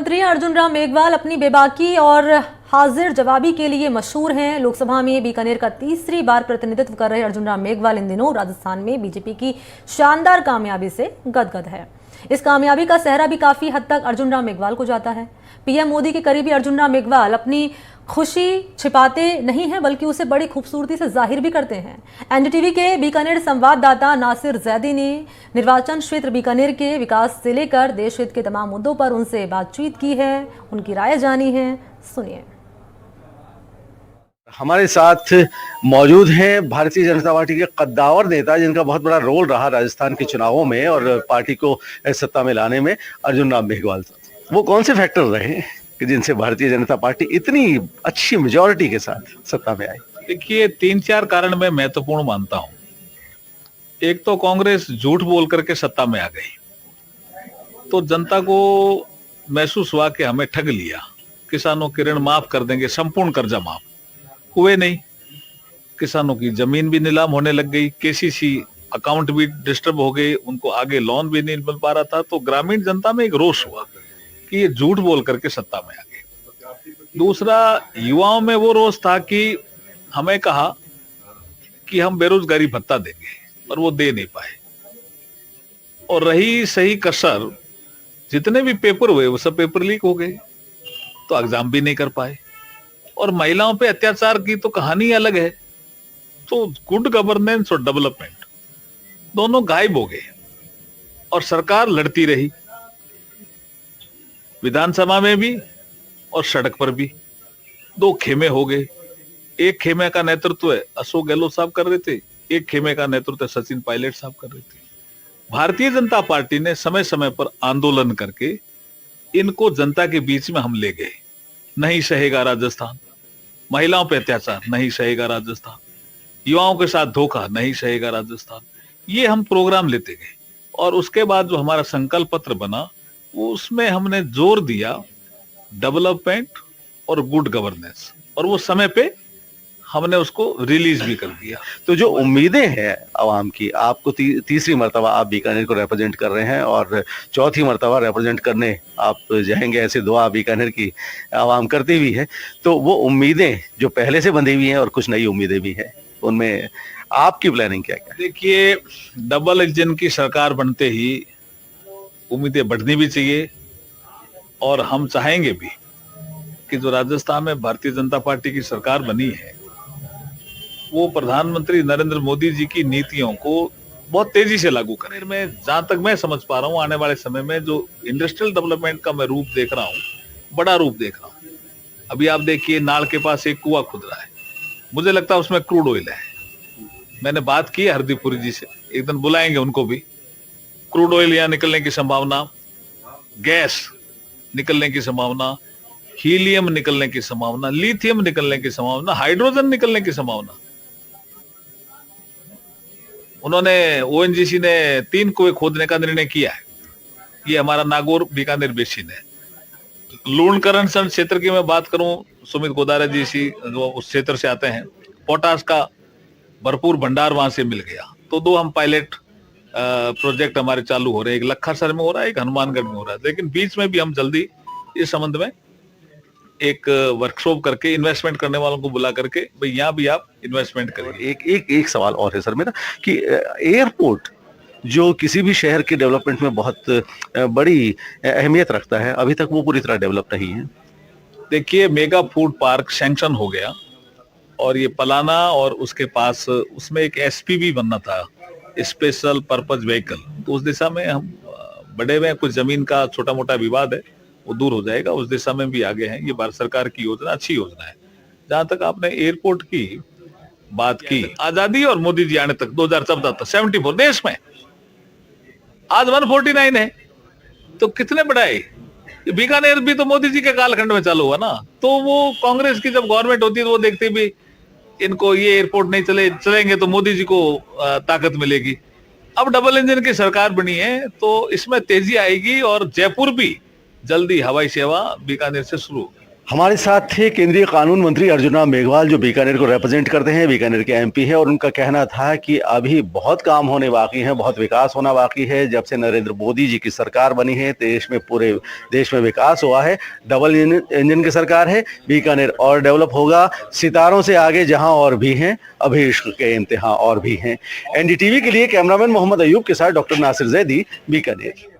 मंत्री अर्जुन राम मेघवाल अपनी बेबाकी और हाजिर जवाबी के लिए मशहूर हैं। लोकसभा में बीकानेर का तीसरी बार प्रतिनिधित्व कर रहे अर्जुन राम मेघवाल इन दिनों राजस्थान में बीजेपी की शानदार कामयाबी से गदगद है। इस कामयाबी का सेहरा भी काफी हद तक अर्जुन राम मेघवाल को जाता है। पीएम मोदी के करीबी अर्जुन राम मेघवाल अपनी खुशी छिपाते नहीं हैं, बल्कि उसे बड़ी खूबसूरती से जाहिर भी करते हैं। एनडीटीवी के बीकानेर संवाददाता नासिर जैदी ने निर्वाचन क्षेत्र बीकानेर के विकास से लेकर देश हित के तमाम मुद्दों पर उनसे बातचीत की है, उनकी राय जानी है। सुनिए। हमारे साथ मौजूद हैं भारतीय जनता पार्टी के कद्दावर नेता, जिनका बहुत बड़ा रोल रहा राजस्थान के चुनावों में और पार्टी को सत्ता में लाने में, अर्जुन राम मेघवाल। वो कौन से फैक्टर रहे कि जिनसे भारतीय जनता पार्टी इतनी अच्छी मेजॉरिटी के साथ सत्ता में आई? देखिए, 3-4 कारण मैं महत्वपूर्ण मानता हूं। एक तो कांग्रेस झूठ बोल करके सत्ता में आ गई, तो जनता को महसूस हुआ कि हमें ठग लिया, किसानों के ऋण माफ कर देंगे, संपूर्ण कर्जा माफ हुए नहीं। किसानों की जमीन भी नीलाम होने लग गई, केसीसी अकाउंट भी डिस्टर्ब हो गए, उनको आगे लोन भी नहीं मिल पा रहा था। तो ग्रामीण जनता में एक रोष हुआ कि ये झूठ बोल करके सत्ता में आ गए। दूसरा, युवाओं में वो रोष था कि हमें कहा कि हम बेरोजगारी भत्ता देंगे, और वो दे नहीं पाए। और रही सही कसर, जितने भी पेपर हुए वो सब पेपर लीक हो गए, तो एग्जाम भी नहीं कर पाए। और महिलाओं पे अत्याचार की तो कहानी अलग है। तो गुड गवर्नेंस और डेवलपमेंट दोनों गायब हो गए और सरकार लड़ती रही, विधानसभा में भी और सड़क पर भी। 2 खेमे हो गए। एक खेमे का नेतृत्व अशोक गहलोत साहब कर रहे थे, एक खेमे का नेतृत्व सचिन पायलट साहब कर रहे थे। भारतीय जनता पार्टी ने समय समय पर आंदोलन करके इनको जनता के बीच में हम ले गए। नहीं सहेगा राजस्थान, महिलाओं पे अत्याचार नहीं सहेगा राजस्थान, युवाओं के साथ धोखा नहीं सहेगा राजस्थान, ये हम प्रोग्राम लेते गए। और उसके बाद जो हमारा संकल्प पत्र बना, उसमें हमने जोर दिया डेवलपमेंट और गुड गवर्नेंस, और वो समय पे हमने उसको रिलीज भी कर दिया। तो जो उम्मीदें हैं आवाम की, आपको तीसरी मर्तबा आप बीकानेर को रिप्रेजेंट कर रहे हैं और चौथी मर्तबा रिप्रेजेंट करने आप जाएंगे, ऐसे दुआ बीकानेर की आवाम करती भी है। तो वो उम्मीदें जो पहले से बंधी हुई हैं और कुछ नई उम्मीदें भी हैं, उनमें आपकी प्लानिंग क्या क्या? देखिए, डबल इंजन की सरकार बनते ही उम्मीदें बढ़नी भी चाहिए, और हम चाहेंगे भी कि जो राजस्थान में भारतीय जनता पार्टी की सरकार बनी है, वो प्रधानमंत्री नरेंद्र मोदी जी की नीतियों को बहुत तेजी से लागू करें। मैं जहां तक मैं समझ पा रहा हूँ, आने वाले समय में जो इंडस्ट्रियल डेवलपमेंट का मैं रूप देख रहा हूँ, बड़ा रूप देख रहा हूँ। अभी आप देखिए, नाल के पास एक कुआं खुद रहा है, मुझे लगता है उसमें क्रूड ऑयल है। मैंने बात की हरदीपुरी जी से, एक दिन बुलाएंगे उनको भी। क्रूड ऑयल यहाँ निकलने की संभावना, गैस निकलने की संभावना, हीलियम निकलने की संभावना, लिथियम निकलने की संभावना, हाइड्रोजन निकलने की संभावना। उन्होंने ओएनजीसी ने 3 कुएं खोदने का निर्णय किया है। ये हमारा नागौर बीकानेर बेसिन है। लूणकरण क्षेत्र की मैं बात करूं, सुमित गोदारा जी जो उस क्षेत्र से आते हैं, पोटास का भरपूर भंडार वहां से मिल गया। तो 2 हम पायलट प्रोजेक्ट हमारे चालू हो रहे हैं, एक लखसर में हो रहा है, एक हनुमानगढ़ में हो रहा है। लेकिन बीच में भी हम जल्दी इस संबंध में एक वर्कशॉप करके इन्वेस्टमेंट करने वालों को बुला करके, भाई यहाँ भी आप इन्वेस्टमेंट करेंगे। एक सवाल और है सर मेरा, कि एयरपोर्ट जो किसी भी शहर के डेवलपमेंट में बहुत बड़ी अहमियत रखता है, अभी तक वो पूरी तरह डेवलप नहीं है। देखिए, मेगा फूड पार्क सैंक्शन हो गया, और ये पलाना और उसके पास उसमें एक एसपीवी बनना था, स्पेशल पर्पज व्हीकल। तो उस दिशा में हम बड़े हुए, कुछ जमीन का छोटा मोटा विवाद है, वो दूर हो जाएगा। उस दिशा में भी आगे हैं। ये भारत सरकार की योजना, अच्छी योजना है। जहां तक आपने एयरपोर्ट की बात की, आजादी और मोदी जी आने तक 2014 तक 74 देश में, आज 149 है। तो कितने बढ़ाए? बीकानेर भी तो मोदी जी के कालखंड में चालू हुआ ना। तो वो कांग्रेस की जब गवर्नमेंट होती है तो वो देखते भी इनको ये एयरपोर्ट नहीं चलेंगे तो मोदी जी को ताकत मिलेगी। अब डबल इंजन की सरकार बनी है, तो इसमें तेजी आएगी, और जयपुर भी जल्दी हवाई सेवा बीकानेर से शुरू होगी। हमारे साथ थे केंद्रीय कानून मंत्री अर्जुन राम मेघवाल, जो बीकानेर को रिप्रेजेंट करते हैं, बीकानेर के एमपी है, और उनका कहना था कि अभी बहुत काम होने बाकी है, बहुत विकास होना बाकी है। जब से नरेंद्र मोदी जी की सरकार बनी है, पूरे देश में विकास हुआ है। डबल इंजन की सरकार है, बीकानेर और डेवलप होगा। सितारों से आगे जहां और भी हैं, अभी इश्क के इम्तिहान और भी हैं। एनडीटीवी के लिए कैमरामैन मोहम्मद अयूब के साथ डॉक्टर नासिर जैदी, बीकानेर।